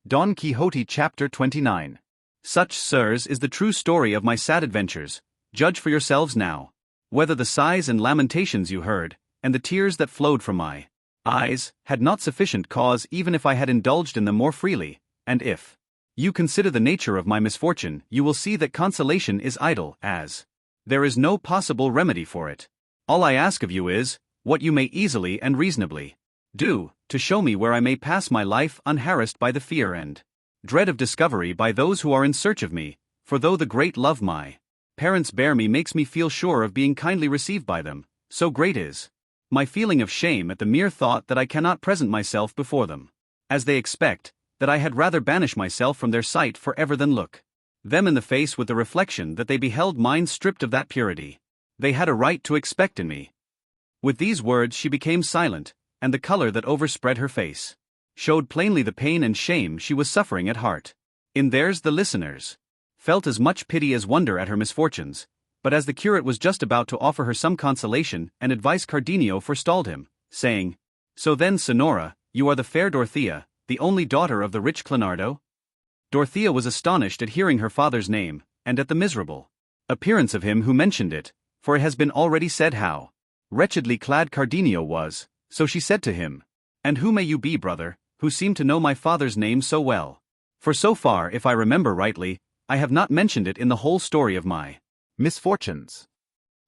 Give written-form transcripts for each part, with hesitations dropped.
Don Quixote Chapter 29. Such, sirs, is the true story of my sad adventures. Judge for yourselves now, whether the sighs and lamentations you heard, and the tears that flowed from my eyes, had not sufficient cause even if I had indulged in them more freely, and if you consider the nature of my misfortune, you will see that consolation is idle, as there is no possible remedy for it. All I ask of you is, what you may easily and reasonably do, to show me where I may pass my life unharassed by the fear and dread of discovery by those who are in search of me, for though the great love my parents bear me makes me feel sure of being kindly received by them, so great is my feeling of shame at the mere thought that I cannot present myself before them, as they expect, that I had rather banish myself from their sight for ever than look them in the face with the reflection that they beheld mine stripped of that purity they had a right to expect in me. With these words she became silent, and the color that overspread her face showed plainly the pain and shame she was suffering at heart. In theirs the listeners felt as much pity as wonder at her misfortunes, but as the curate was just about to offer her some consolation and advice, Cardenio forestalled him, saying, "So then, Sonora, you are the fair Dorothea, the only daughter of the rich Clinardo?" Dorothea was astonished at hearing her father's name, and at the miserable appearance of him who mentioned it, for it has been already said how wretchedly clad Cardenio was, so she said to him, "And who may you be, brother, who seem to know my father's name so well? For so far, if I remember rightly, I have not mentioned it in the whole story of my misfortunes."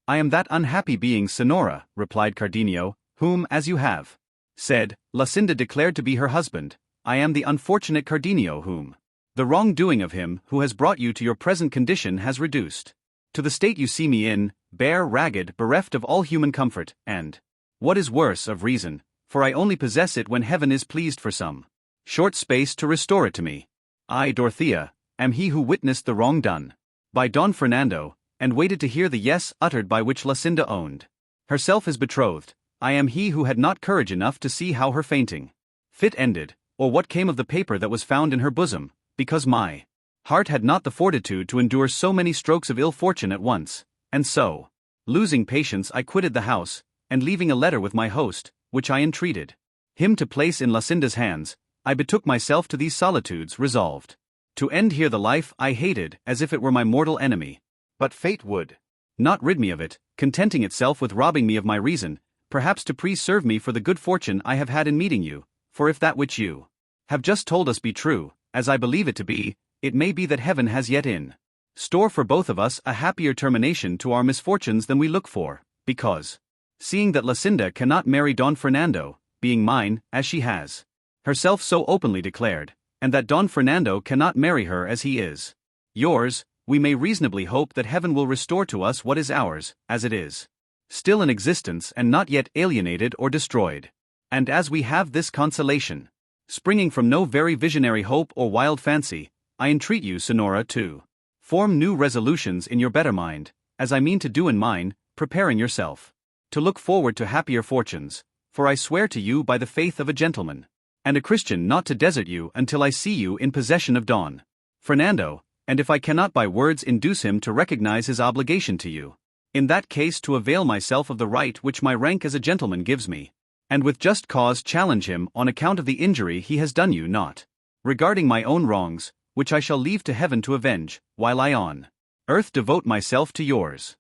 "I am that unhappy being, Sonora," replied Cardenio, "whom, as you have said, Luscinda declared to be her husband. I am the unfortunate Cardenio whom the wrongdoing of him who has brought you to your present condition has reduced to the state you see me in, bare, ragged, bereft of all human comfort, and, what is worse, of reason, for I only possess it when heaven is pleased for some short space to restore it to me. I, Dorothea, am he who witnessed the wrong done by Don Fernando, and waited to hear the yes uttered by which Luscinda owned herself his betrothed. I am he who had not courage enough to see how her fainting fit ended, or what came of the paper that was found in her bosom, because my heart had not the fortitude to endure so many strokes of ill fortune at once, and so, losing patience, I quitted the house, and leaving a letter with my host, which I entreated him to place in Luscinda's hands, I betook myself to these solitudes, resolved to end here the life I hated as if it were my mortal enemy. But fate would not rid me of it, contenting itself with robbing me of my reason, perhaps to preserve me for the good fortune I have had in meeting you, for if that which you have just told us be true, as I believe it to be, it may be that heaven has yet in store for both of us a happier termination to our misfortunes than we look for, because, seeing that Luscinda cannot marry Don Fernando, being mine, as she has herself so openly declared, and that Don Fernando cannot marry her as he is yours, we may reasonably hope that heaven will restore to us what is ours, as it is still in existence and not yet alienated or destroyed. And as we have this consolation, springing from no very visionary hope or wild fancy, I entreat you, Sonora, to form new resolutions in your better mind, as I mean to do in mine, preparing yourself to look forward to happier fortunes, for I swear to you by the faith of a gentleman and a Christian not to desert you until I see you in possession of Don Fernando, and if I cannot by words induce him to recognize his obligation to you, in that case to avail myself of the right which my rank as a gentleman gives me, and with just cause challenge him on account of the injury he has done you, not regarding my own wrongs, which I shall leave to heaven to avenge, while I on earth devote myself to yours."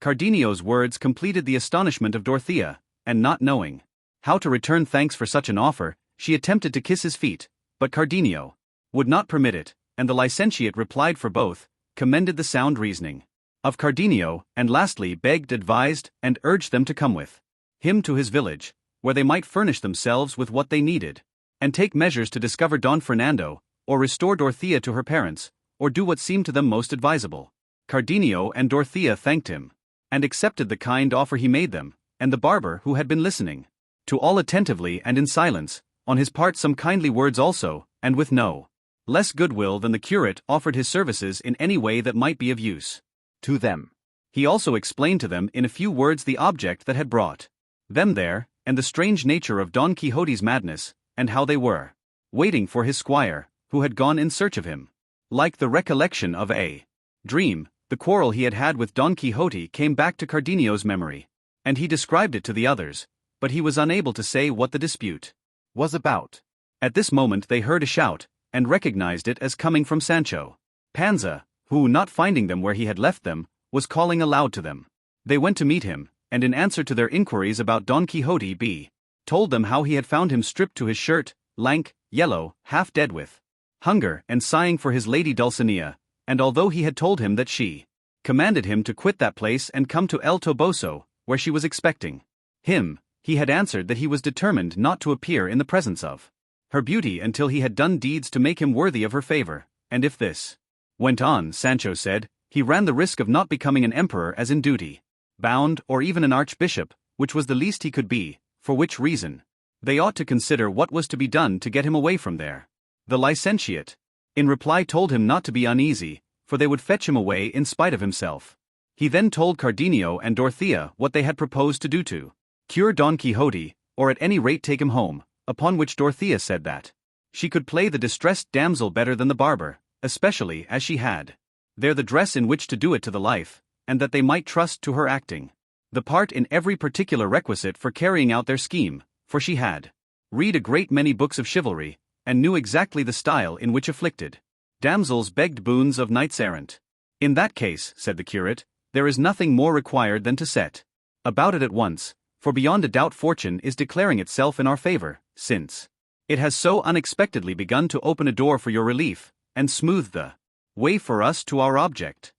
Cardenio's words completed the astonishment of Dorothea, and not knowing how to return thanks for such an offer, she attempted to kiss his feet, but Cardenio would not permit it, and the licentiate replied for both, commended the sound reasoning of Cardenio, and lastly begged, advised, and urged them to come with him to his village, where they might furnish themselves with what they needed, and take measures to discover Don Fernando, or restore Dorothea to her parents, or do what seemed to them most advisable. Cardenio and Dorothea thanked him, and accepted the kind offer he made them, and the barber, who had been listening to all attentively and in silence, on his part some kindly words also, and with no less goodwill than the curate, offered his services in any way that might be of use to them. He also explained to them in a few words the object that had brought them there, and the strange nature of Don Quixote's madness, and how they were waiting for his squire, who had gone in search of him. Like the recollection of a dream, the quarrel he had had with Don Quixote came back to Cardenio's memory, and he described it to the others, but he was unable to say what the dispute was about. At this moment they heard a shout, and recognized it as coming from Sancho Panza, who, not finding them where he had left them, was calling aloud to them. They went to meet him, and in answer to their inquiries about Don Quixote told them how he had found him stripped to his shirt, lank, yellow, half dead with hunger and sighing for his lady Dulcinea, and although he had told him that she commanded him to quit that place and come to El Toboso, where she was expecting him, he had answered that he was determined not to appear in the presence of her beauty until he had done deeds to make him worthy of her favor, and if this went on, Sancho said, he ran the risk of not becoming an emperor as in duty bound, or even an archbishop, which was the least he could be, for which reason they ought to consider what was to be done to get him away from there. The licentiate, in reply, told him not to be uneasy, for they would fetch him away in spite of himself. He then told Cardenio and Dorothea what they had proposed to do to cure Don Quixote, or at any rate take him home, upon which Dorothea said that she could play the distressed damsel better than the barber, especially as she had there the dress in which to do it to the life, and that they might trust to her acting the part in every particular requisite for carrying out their scheme, for she had read a great many books of chivalry, and knew exactly the style in which afflicted damsels begged boons of knights errant. In that case, said the curate, there is nothing more required than to set about it at once, for beyond a doubt fortune is declaring itself in our favor, since it has so unexpectedly begun to open a door for your relief, and smooth the way for us to our object.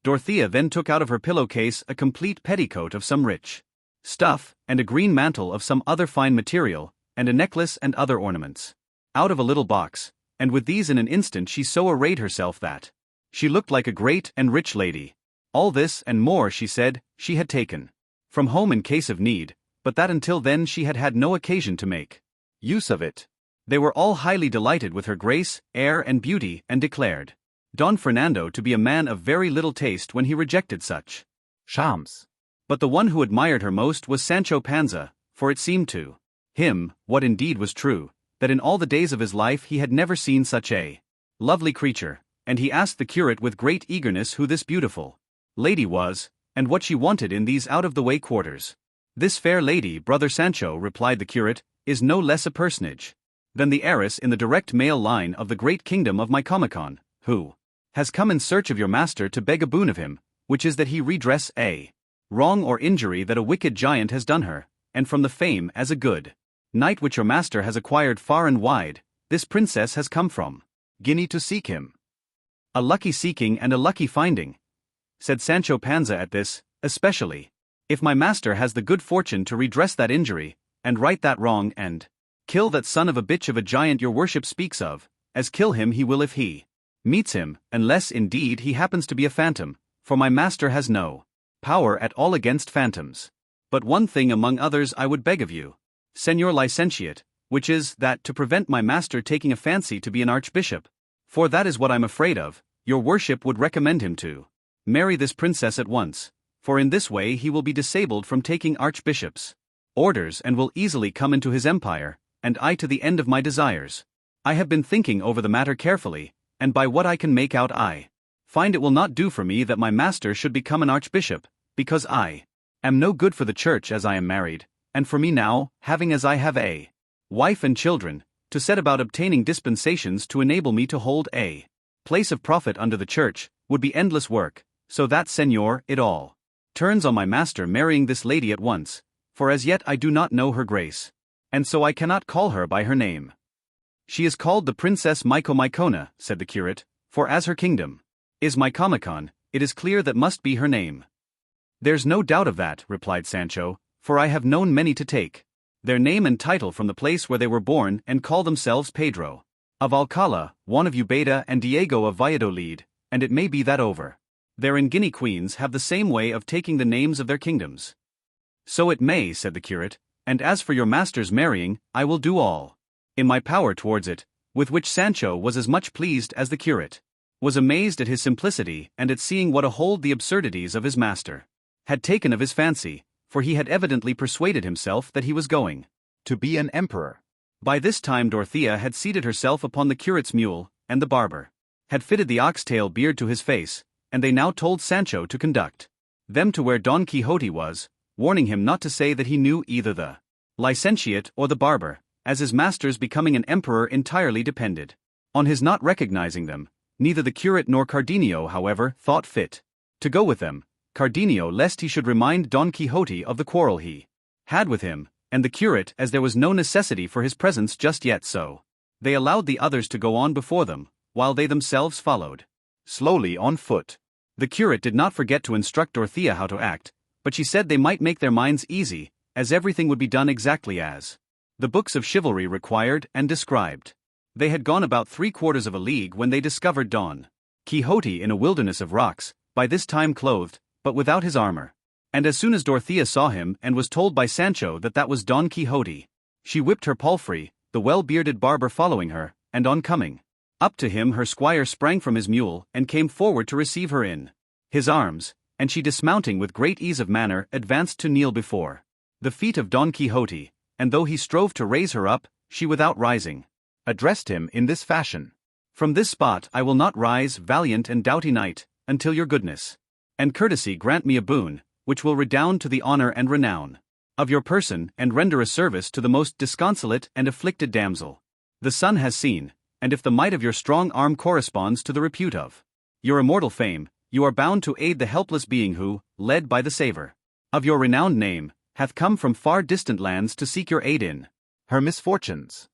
Dorothea then took out of her pillow-case a complete petticoat of some rich stuff, and a green mantle of some other fine material, and a necklace and other ornaments out of a little box, and with these in an instant she so arrayed herself that she looked like a great and rich lady. All this and more, she said, she had taken from home in case of need, but that until then she had had no occasion to make use of it. They were all highly delighted with her grace, air and beauty, and declared Don Fernando to be a man of very little taste when he rejected such charms. But the one who admired her most was Sancho Panza, for it seemed to him, what indeed was true, that in all the days of his life he had never seen such a lovely creature, and he asked the curate with great eagerness who this beautiful lady was, and what she wanted in these out-of-the-way quarters. This fair lady, brother Sancho, replied the curate, is no less a personage than the heiress in the direct male line of the great kingdom of Micomicon, who has come in search of your master to beg a boon of him, which is that he redress a wrong or injury that a wicked giant has done her, and from the fame as a good knight which your master has acquired far and wide, this princess has come from Guinea to seek him. A lucky seeking and a lucky finding, said Sancho Panza at this, especially if my master has the good fortune to redress that injury, and right that wrong, and kill that son of a bitch of a giant your worship speaks of, as kill him he will if he meets him, unless indeed he happens to be a phantom, for my master has no power at all against phantoms. But one thing among others I would beg of you, Señor Licentiate, which is, that to prevent my master taking a fancy to be an archbishop, for that is what I'm afraid of, your worship would recommend him to marry this princess at once, for in this way he will be disabled from taking archbishop's orders and will easily come into his empire, and I to the end of my desires. I have been thinking over the matter carefully, and by what I can make out I find it will not do for me that my master should become an archbishop, because I am no good for the church as I am married, and for me now, having as I have a wife and children, to set about obtaining dispensations to enable me to hold a place of profit under the church, would be endless work, so that, Señor, it all turns on my master marrying this lady at once, for as yet I do not know her grace, and so I cannot call her by her name. She is called the Princess Micomicona, said the curate, for as her kingdom is Micomicon, it is clear that must be her name. There's no doubt of that, replied Sancho, for I have known many to take their name and title from the place where they were born and call themselves Pedro of Alcala, Juan of Ubeda and Diego of Valladolid, and it may be that over there in Guinea queens have the same way of taking the names of their kingdoms. So it may, said the curate, and as for your master's marrying, I will do all in my power towards it, with which Sancho was as much pleased as the curate was amazed at his simplicity and at seeing what a hold the absurdities of his master had taken of his fancy, for he had evidently persuaded himself that he was going to be an emperor. By this time Dorothea had seated herself upon the curate's mule, and the barber had fitted the oxtail beard to his face, and they now told Sancho to conduct them to where Don Quixote was, warning him not to say that he knew either the licentiate or the barber, as his master's becoming an emperor entirely depended On his not recognizing them, neither the curate nor Cardenio, however, thought fit to go with them, Cardenio lest he should remind Don Quixote of the quarrel he had with him, and the curate as there was no necessity for his presence just yet, so they allowed the others to go on before them, while they themselves followed slowly on foot. The curate did not forget to instruct Dorothea how to act, but she said they might make their minds easy, as everything would be done exactly as the books of chivalry required and described. They had gone about 3/4 of a league when they discovered Don Quixote in a wilderness of rocks, by this time clothed, but without his armor. And as soon as Dorothea saw him and was told by Sancho that that was Don Quixote, she whipped her palfrey, the well-bearded barber following her, and on coming up to him her squire sprang from his mule and came forward to receive her in his arms, and she dismounting with great ease of manner advanced to kneel before the feet of Don Quixote, and though he strove to raise her up, she without rising addressed him in this fashion: "From this spot I will not rise, valiant and doughty knight, until your goodness and courtesy grant me a boon, which will redound to the honor and renown of your person, and render a service to the most disconsolate and afflicted damsel the sun has seen, and if the might of your strong arm corresponds to the repute of your immortal fame, you are bound to aid the helpless being who, led by the savor of your renowned name, hath come from far distant lands to seek your aid in her misfortunes."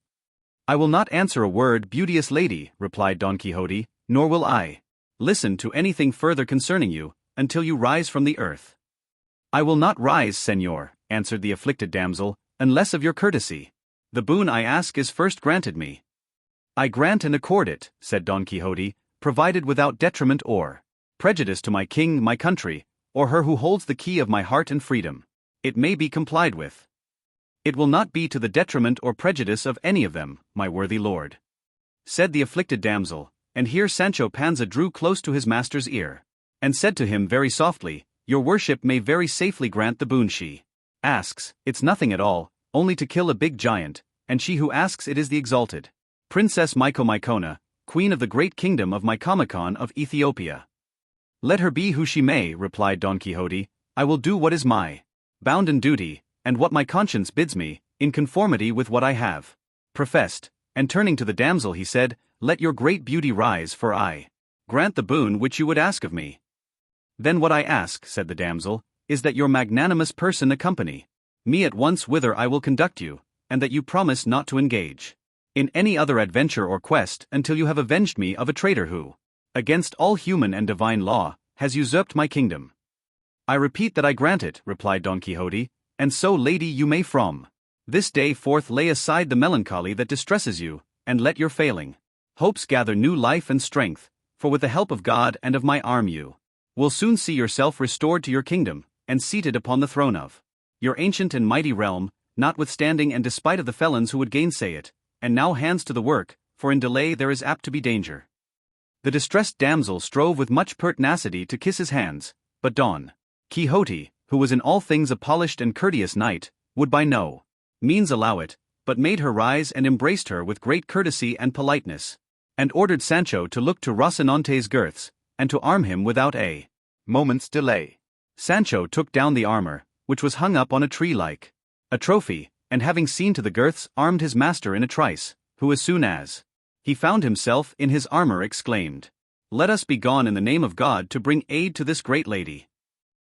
"I will not answer a word, beauteous lady," replied Don Quixote, "nor will I listen to anything further concerning you, until you rise from the earth." "I will not rise, señor," answered the afflicted damsel, "unless of your courtesy. The boon I ask is first granted me." "I grant and accord it," said Don Quixote, "provided without detriment or prejudice to my king, my country, or her who holds the key of my heart and freedom. It may be complied with." "It will not be to the detriment or prejudice of any of them, my worthy lord," said the afflicted damsel, and here Sancho Panza drew close to his master's ear, and said to him very softly, "Your worship may very safely grant the boon she asks. It's nothing at all, only to kill a big giant, and she who asks it is the exalted Princess Mycona, queen of the great kingdom of Mycomicon of Ethiopia." "Let her be who she may," replied Don Quixote, "I will do what is my bounden duty, and what my conscience bids me, in conformity with what I have professed." And turning to the damsel he said, "Let your great beauty rise, for I grant the boon which you would ask of me." "Then what I ask," said the damsel, "is that your magnanimous person accompany me at once whither I will conduct you, and that you promise not to engage in any other adventure or quest until you have avenged me of a traitor who, against all human and divine law, has usurped my kingdom." "I repeat that I grant it," replied Don Quixote, "and so, lady, you may from this day forth lay aside the melancholy that distresses you, and let your failing hopes gather new life and strength, for with the help of God and of my arm you will soon see yourself restored to your kingdom, and seated upon the throne of your ancient and mighty realm, notwithstanding and despite of the felons who would gainsay it. And now hands to the work, for in delay there is apt to be danger." The distressed damsel strove with much pertinacity to kiss his hands, but Don Quixote, who was in all things a polished and courteous knight, would by no means allow it, but made her rise and embraced her with great courtesy and politeness, and ordered Sancho to look to Rocinante's girths, and to arm him without a moment's delay. Sancho took down the armor, which was hung up on a tree like a trophy, and having seen to the girths armed his master in a trice, who as soon as he found himself in his armor exclaimed, "Let us be gone in the name of God to bring aid to this great lady."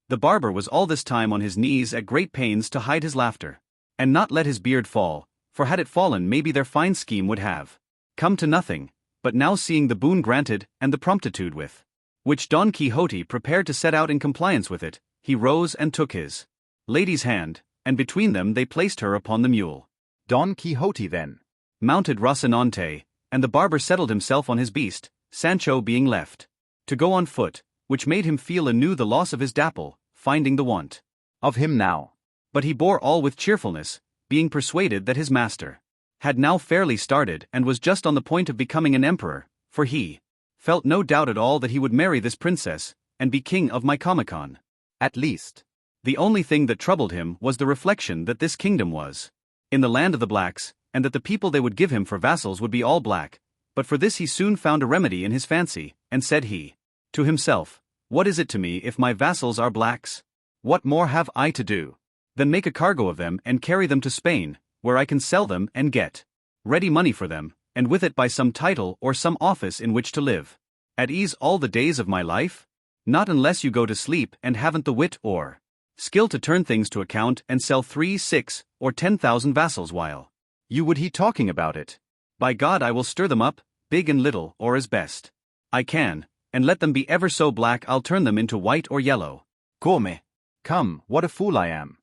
The barber was all this time on his knees at great pains to hide his laughter, and not let his beard fall, for had it fallen maybe their fine scheme would have come to nothing, but now seeing the boon granted and the promptitude with which Don Quixote prepared to set out in compliance with it, he rose and took his lady's hand, and between them they placed her upon the mule. Don Quixote then mounted Rocinante, and the barber settled himself on his beast, Sancho being left to go on foot, which made him feel anew the loss of his dapple, finding the want of him now. But he bore all with cheerfulness, being persuaded that his master had now fairly started and was just on the point of becoming an emperor, for he felt no doubt at all that he would marry this princess, and be king of Mycomicon. At least, the only thing that troubled him was the reflection that this kingdom was in the land of the blacks, and that the people they would give him for vassals would be all black. But for this he soon found a remedy in his fancy, and said he to himself, "What is it to me if my vassals are blacks? What more have I to do than make a cargo of them and carry them to Spain, where I can sell them and get ready money for them, and with it by some title or some office in which to live. At ease all the days of my life? Not unless you go to sleep and haven't the wit or skill to turn things to account and sell 3, 6, or 10,000 vassals while you would he talking about it. By God I will stir them up, big and little or as best I can, and let them be ever so black I'll turn them into white or yellow. Come, what a fool I am.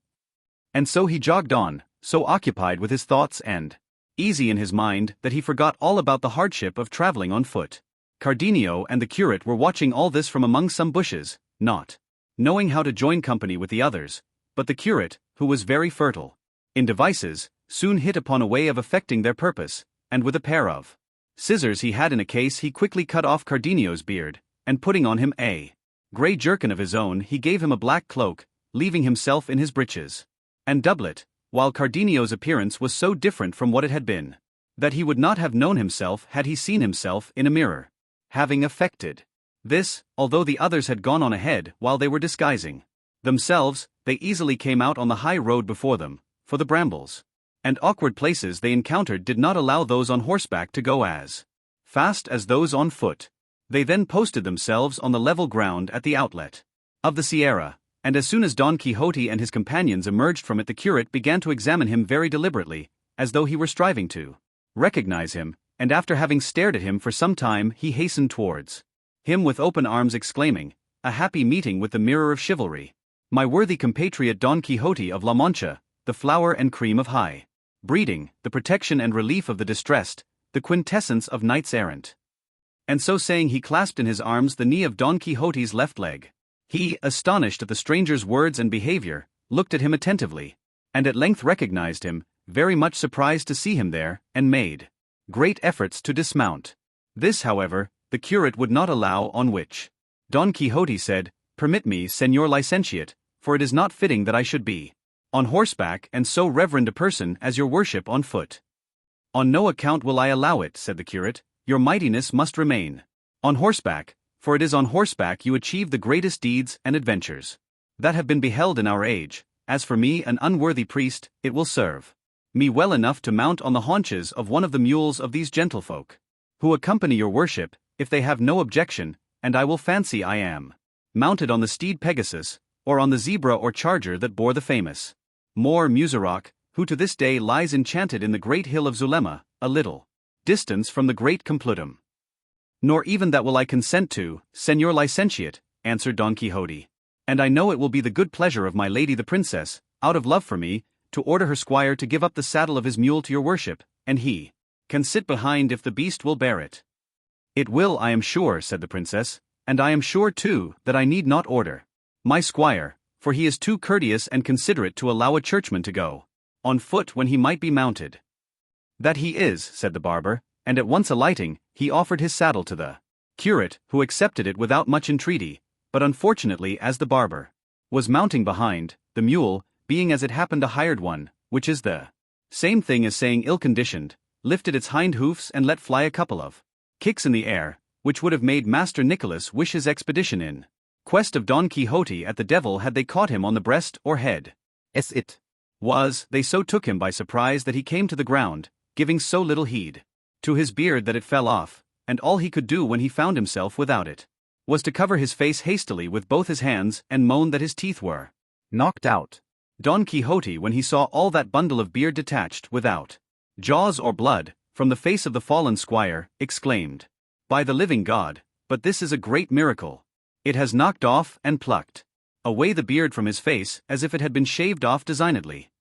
And so he jogged on, so occupied with his thoughts and easy in his mind that he forgot all about the hardship of traveling on foot. Cardenio and the curate were watching all this from among some bushes, not knowing how to join company with the others, but the curate, who was very fertile in devices, soon hit upon a way of effecting their purpose, and with a pair of scissors he had in a case he quickly cut off Cardenio's beard, and putting on him a grey jerkin of his own he gave him a black cloak, leaving himself in his breeches and doublet, while Cardenio's appearance was so different from what it had been, that he would not have known himself had he seen himself in a mirror. Having effected this, although the others had gone on ahead while they were disguising themselves, they easily came out on the high road before them, for the brambles and awkward places they encountered did not allow those on horseback to go as fast as those on foot. They then posted themselves on the level ground at the outlet of the Sierra, and as soon as Don Quixote and his companions emerged from it the curate began to examine him very deliberately, as though he were striving to recognize him, and after having stared at him for some time he hastened towards him with open arms exclaiming, "A happy meeting with the mirror of chivalry. My worthy compatriot Don Quixote of La Mancha, the flower and cream of high breeding, the protection and relief of the distressed, the quintessence of knights errant." And so saying he clasped in his arms the knee of Don Quixote's left leg. He, astonished at the stranger's words and behavior, looked at him attentively, and at length recognized him, very much surprised to see him there, and made great efforts to dismount. This, however, the curate would not allow, on which Don Quixote said, "Permit me, Señor Licentiate, for it is not fitting that I should be on horseback and so reverend a person as your worship on foot." "On no account will I allow it," said the curate, "your mightiness must remain on horseback, for it is on horseback you achieve the greatest deeds and adventures that have been beheld in our age. As for me, an unworthy priest, it will serve me well enough to mount on the haunches of one of the mules of these gentlefolk who accompany your worship, if they have no objection, and I will fancy I am mounted on the steed Pegasus, or on the zebra or charger that bore the famous Moor Musaroc, who to this day lies enchanted in the great hill of Zulema, a little distance from the great Complutum." "Nor even that will I consent to, Señor Licentiate," answered Don Quixote, "and I know it will be the good pleasure of my lady the princess, out of love for me, to order her squire to give up the saddle of his mule to your worship, and he can sit behind if the beast will bear it." "It will, I am sure," said the princess, "and I am sure too that I need not order my squire, for he is too courteous and considerate to allow a churchman to go on foot when he might be mounted." "That he is," said the barber, and at once alighting, he offered his saddle to the curate, who accepted it without much entreaty, but unfortunately as the barber was mounting behind, the mule, being as it happened a hired one, which is the same thing as saying ill-conditioned, lifted its hind hoofs and let fly a couple of kicks in the air, which would have made Master Nicholas wish his expedition in quest of Don Quixote at the devil had they caught him on the breast or head. As it was, they so took him by surprise that he came to the ground, giving so little heed to his beard that it fell off, and all he could do when he found himself without it was to cover his face hastily with both his hands and moan that his teeth were knocked out. Don Quixote, when he saw all that bundle of beard detached, without jaws or blood, from the face of the fallen squire, exclaimed, "By the living God, but this is a great miracle! It has knocked off and plucked away the beard from his face as if it had been shaved off designedly."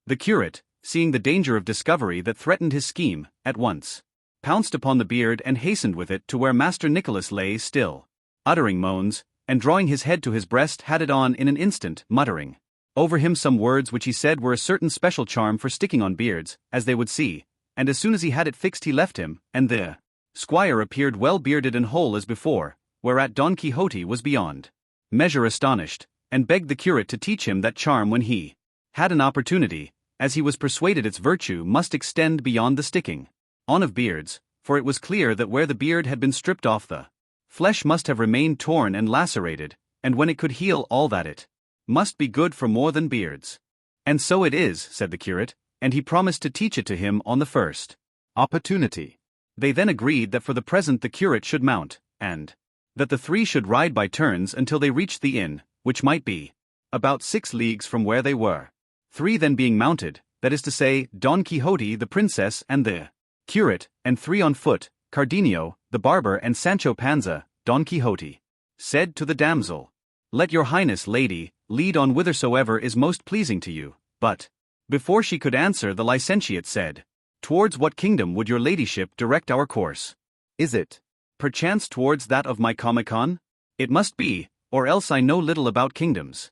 The curate, seeing the danger of discovery that threatened his scheme, at once pounced upon the beard and hastened with it to where Master Nicholas lay still, uttering moans, and drawing his head to his breast had it on in an instant, muttering over him some words which he said were a certain special charm for sticking on beards, as they would see, and as soon as he had it fixed he left him, and the squire appeared well bearded and whole as before, whereat Don Quixote was beyond measure astonished, and begged the curate to teach him that charm when he had an opportunity, as he was persuaded its virtue must extend beyond the sticking on of beards, for it was clear that where the beard had been stripped off the flesh must have remained torn and lacerated, and when it could heal all that it must be good for more than beards. "And so it is," said the curate, and he promised to teach it to him on the first opportunity. They then agreed that for the present the curate should mount, and that the three should ride by turns until they reached the inn, which might be about 6 leagues from where they were. 3 then being mounted, that is to say, Don Quixote the princess and the curate, and 3 on foot, Cardenio, the barber and Sancho Panza. Don Quixote said to the damsel, "Let your highness, lady, lead on whithersoever is most pleasing to you." But before she could answer, the licentiate said, "Towards what kingdom would your ladyship direct our course? Is it perchance towards that of my Comicon? It must be, or else I know little about kingdoms."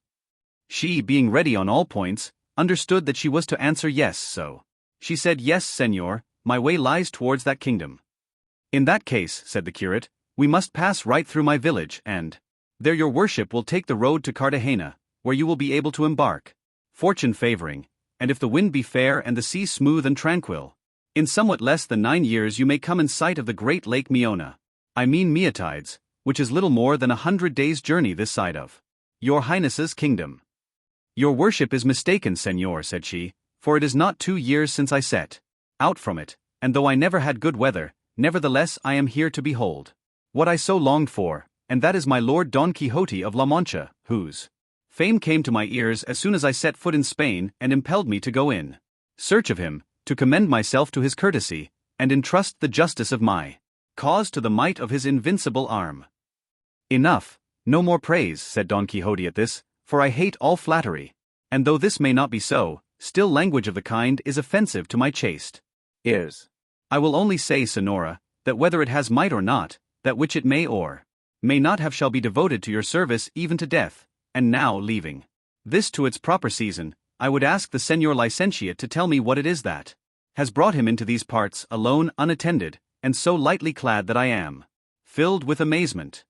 She, being ready on all points, understood that she was to answer yes, so she said, "Yes, senor, my way lies towards that kingdom." "In that case," said the curate, "we must pass right through my village, and there your worship will take the road to Cartagena, where you will be able to embark, fortune favoring, and if the wind be fair and the sea smooth and tranquil, in somewhat less than 9 years you may come in sight of the great Lake Miona, I mean Meotides, which is little more than 100 days' journey this side of your highness's kingdom." "Your worship is mistaken, senor," said she, "for it is not 2 years since I set out from it, and though I never had good weather, nevertheless I am here to behold what I so longed for, and that is my lord Don Quixote of La Mancha, whose fame came to my ears as soon as I set foot in Spain and impelled me to go in search of him, to commend myself to his courtesy, and entrust the justice of my cause to the might of his invincible arm." "Enough, no more praise," said Don Quixote at this, "for I hate all flattery, and though this may not be so, still language of the kind is offensive to my chaste ears. I will only say, Sonora, that whether it has might or not, that which it may or may not have shall be devoted to your service even to death, and now leaving this to its proper season, I would ask the Senor Licentiate to tell me what it is that has brought him into these parts, alone, unattended, and so lightly clad that I am filled with amazement."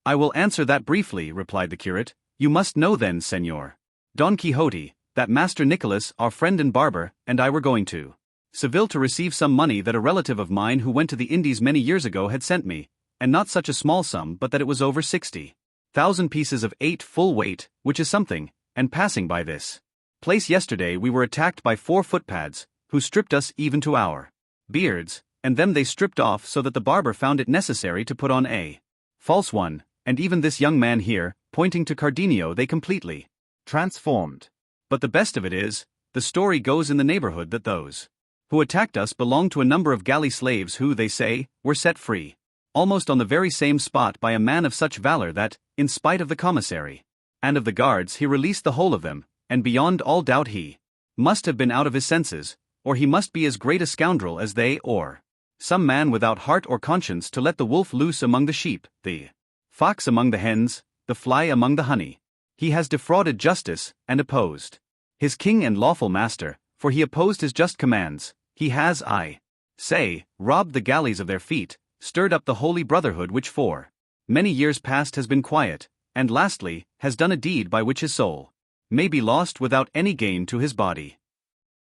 "I will answer that briefly," replied the curate. "You must know then, Senor Don Quixote, that Master Nicholas, our friend and barber, and I were going to Seville to receive some money that a relative of mine who went to the Indies many years ago had sent me, and not such a small sum but that it was over 60,000 pieces of 8 full weight, which is something, and passing by this place yesterday we were attacked by 4 footpads, who stripped us even to our beards, and them they stripped off so that the barber found it necessary to put on a false one, and even this young man here," pointing to Cardenio, "they completely transformed. But the best of it is, the story goes in the neighborhood that those who attacked us belonged to a number of galley slaves who, they say, were set free almost on the very same spot by a man of such valor that, in spite of the commissary and of the guards, he released the whole of them, and beyond all doubt he must have been out of his senses, or he must be as great a scoundrel as they, or some man without heart or conscience to let the wolf loose among the sheep, the fox among the hens, the fly among the honey. He has defrauded justice, and opposed his king and lawful master, for he opposed his just commands. He has, I say, robbed the galleys of their feet, stirred up the holy brotherhood which for many years past has been quiet, and lastly, has done a deed by which his soul may be lost without any gain to his body."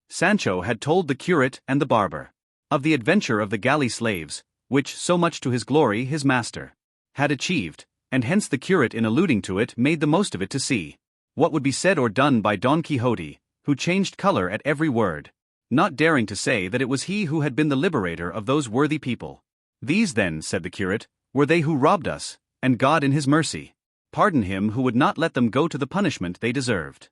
Sancho had told the curate and the barber of the adventure of the galley slaves, which, so much to his glory, his master had achieved, and hence the curate, in alluding to it, made the most of it to see what would be said or done by Don Quixote, who changed color at every word, not daring to say that it was he who had been the liberator of those worthy people. "These then," said the curate, "were they who robbed us, and God in his mercy pardon him who would not let them go to the punishment they deserved."